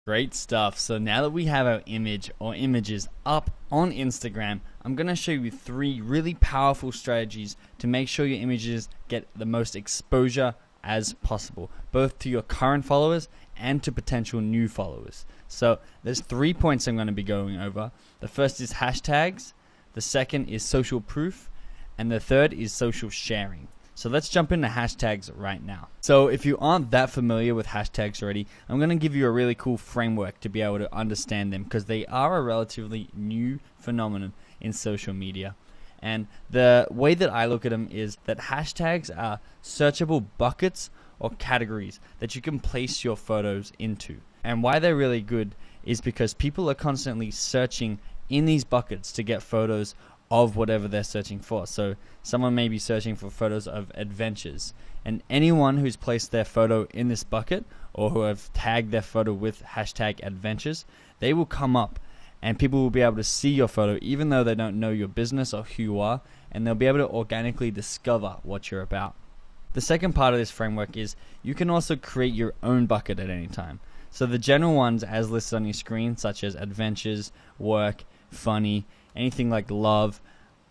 Great stuff. So now that we have our image or images up on Instagram, I'm going to show you 3 really powerful strategies to make sure your images get the most exposure as possible, both to your current followers and to potential new followers. So there's 3 points I'm going to be going over. The first is hashtags, the second is social proof, and the third is social sharing. So let's jump into hashtags right now. So if you aren't that familiar with hashtags already, I'm going to give you a really cool framework to be able to understand them, because they are a relatively new phenomenon in social media. And the way that I look at them is that hashtags are searchable buckets or categories that you can place your photos into. And why they're really good is because people are constantly searching in these buckets to get photos of whatever they're searching for. So someone may be searching for photos of adventures, and anyone who's placed their photo in this bucket or who have tagged their photo with hashtag adventures, they will come up and people will be able to see your photo even though they don't know your business or who you are, and they'll be able to organically discover what you're about. The second part of this framework is you can also create your own bucket at any time. So the general ones as listed on your screen, such as adventures, work, funny, anything like love,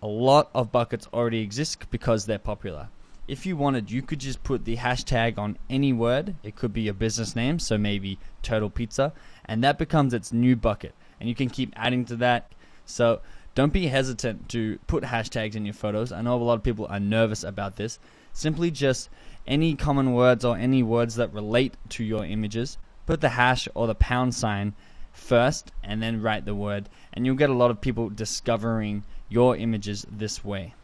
a lot of buckets already exist because they're popular. If you wanted, you could just put the hashtag on any word. It could be your business name, so maybe Turtle Pizza, and that becomes its new bucket. And you can keep adding to that. So don't be hesitant to put hashtags in your photos. I know a lot of people are nervous about this. Simply just any common words or any words that relate to your images, put the hash or the pound sign first and then write the word, and you'll get a lot of people discovering your images this way.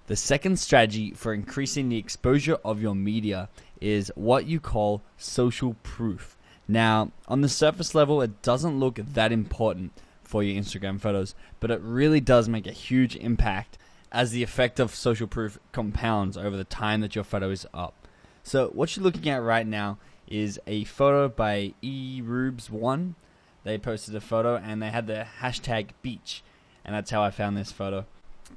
The second strategy for increasing the exposure of your media is what you call social proof. Now, on the surface level, it doesn't look that important for your Instagram photos, but it really does make a huge impact as the effect of social proof compounds over the time that your photo is up. So what you're looking at right now is a photo by eRubes1. They posted a photo and they had the hashtag beach, and that's how I found this photo.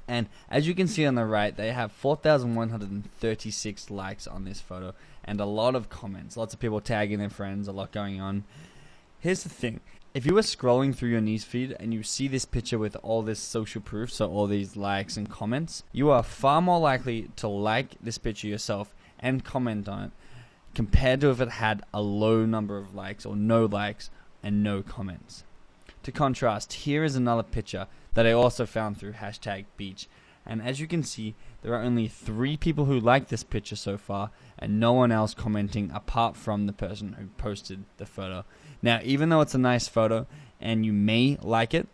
And as you can see on the right, they have 4,136 likes on this photo and a lot of comments, lots of people tagging their friends, a lot going on. Here's the thing. If you were scrolling through your newsfeed and you see this picture with all this social proof, so all these likes and comments, you are far more likely to like this picture yourself and comment on it compared to if it had a low number of likes or no likes and no comments. To contrast, here is another picture that I also found through hashtag beach, and as you can see, there are only 3 people who like this picture so far and no one else commenting apart from the person who posted the photo. Now, even though it's a nice photo and you may like it,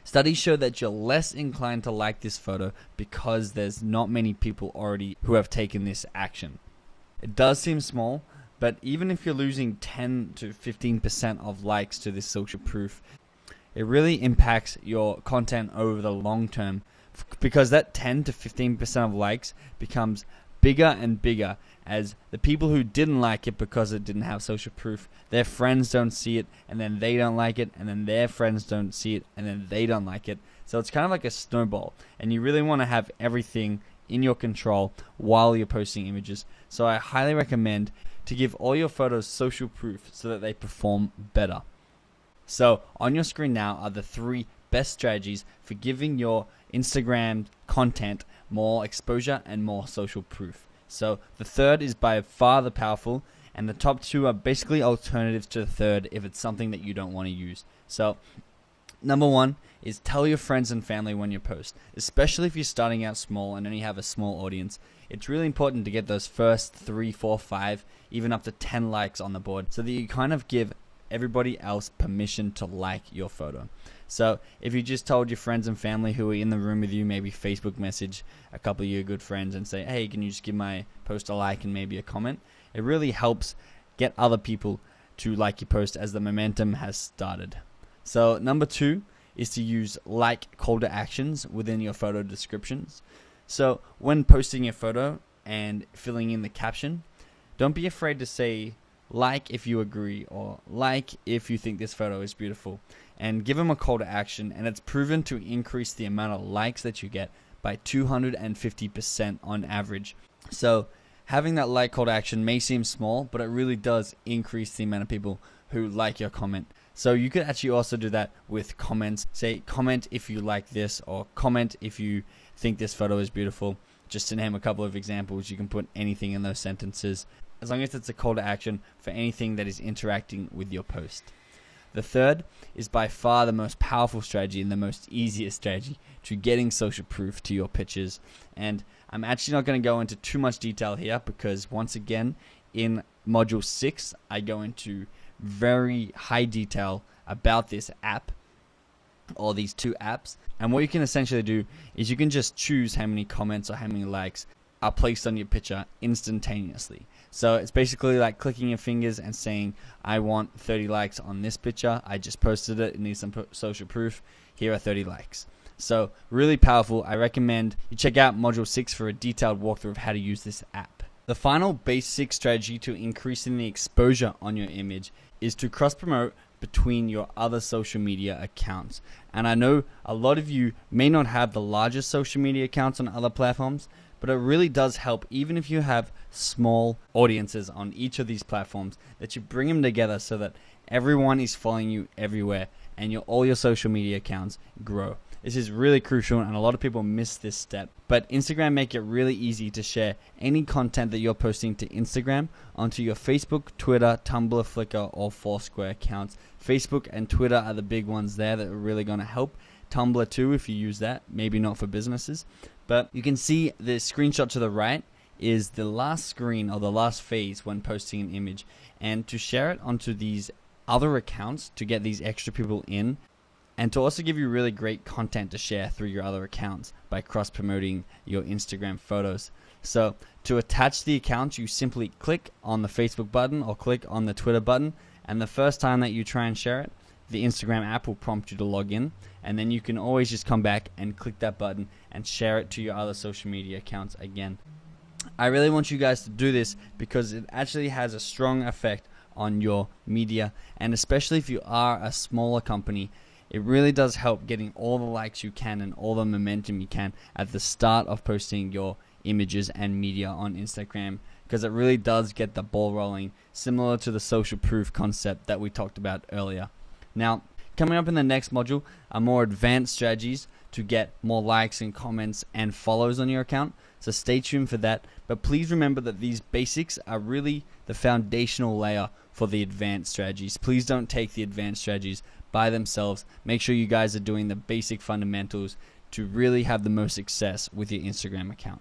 studies show that you're less inclined to like this photo because there's not many people already who have taken this action. It does seem small, but even if you're losing 10 to 15% of likes to this social proof, it really impacts your content over the long term, because that 10 to 15% of likes becomes bigger and bigger as the people who didn't like it because it didn't have social proof, their friends don't see it, and then they don't like it, and then their friends don't see it, and then they don't like it. So it's kind of like a snowball, and you really want to have everything in your control while you're posting images. So I highly recommend to give all your photos social proof so that they perform better. So on your screen now are the 3 best strategies for giving your Instagram content more exposure and more social proof. So the third is by far the powerful, and the top 2 are basically alternatives to the third if it's something that you don't want to use. So number 1 is tell your friends and family when you post, especially if you're starting out small and only have a small audience. It's really important to get those first 3, 4, 5, even up to 10 likes on the board so that you kind of give everybody else permission to like your photo. So if you just told your friends and family who are in the room with you, maybe Facebook message a couple of your good friends and say, hey, can you just give my post a like and maybe a comment? It really helps get other people to like your post as the momentum has started. So number 2 is to use like call to actions within your photo descriptions. So when posting your photo and filling in the caption, don't be afraid to say like if you agree or like if you think this photo is beautiful, and give them a call to action, and it's proven to increase the amount of likes that you get by 250% on average. So having that like call to action may seem small, but it really does increase the amount of people who like your comment. So you could actually also do that with comments. Say comment if you like this, or comment if you think this photo is beautiful. Just to name a couple of examples, you can put anything in those sentences, as long as it's a call to action for anything that is interacting with your post. The third is by far the most powerful strategy and the most easiest strategy to getting social proof to your pictures. And I'm actually not going to go into too much detail here, because once again, in module 6, I go into very high detail about this app, or these two apps. And what you can essentially do is you can just choose how many comments or how many likes are placed on your picture instantaneously. So it's basically like clicking your fingers and saying, I want 30 likes on this picture. I just posted it. It needs some social proof. Here are 30 likes. So really powerful. I recommend you check out module 6 for a detailed walkthrough of how to use this app. The final basic strategy to increasing the exposure on your image is to cross promote between your other social media accounts. And I know a lot of you may not have the largest social media accounts on other platforms, but it really does help, even if you have small audiences on each of these platforms, that you bring them together so that everyone is following you everywhere and all your social media accounts grow. This is really crucial, and a lot of people miss this step. But Instagram make it really easy to share any content that you're posting to Instagram onto your Facebook, Twitter, Tumblr, Flickr, or Foursquare accounts. Facebook and Twitter are the big ones there that are really going to help. Tumblr too, if you use that, maybe not for businesses. But you can see the screenshot to the right is the last screen, or the last phase when posting an image. And to share it onto these other accounts to get these extra people in, and to also give you really great content to share through your other accounts by cross-promoting your Instagram photos. So to attach the account, you simply click on the Facebook button or click on the Twitter button, and the first time that you try and share it, the Instagram app will prompt you to log in, and then you can always just come back and click that button and share it to your other social media accounts again. I really want you guys to do this because it actually has a strong effect on your media, and especially if you are a smaller company, it really does help getting all the likes you can and all the momentum you can at the start of posting your images and media on Instagram, because it really does get the ball rolling, similar to the social proof concept that we talked about earlier. Now, coming up in the next module are more advanced strategies to get more likes and comments and follows on your account, so stay tuned for that. But please remember that these basics are really the foundational layer for the advanced strategies. Please don't take the advanced strategies by themselves. Make sure you guys are doing the basic fundamentals to really have the most success with your Instagram account.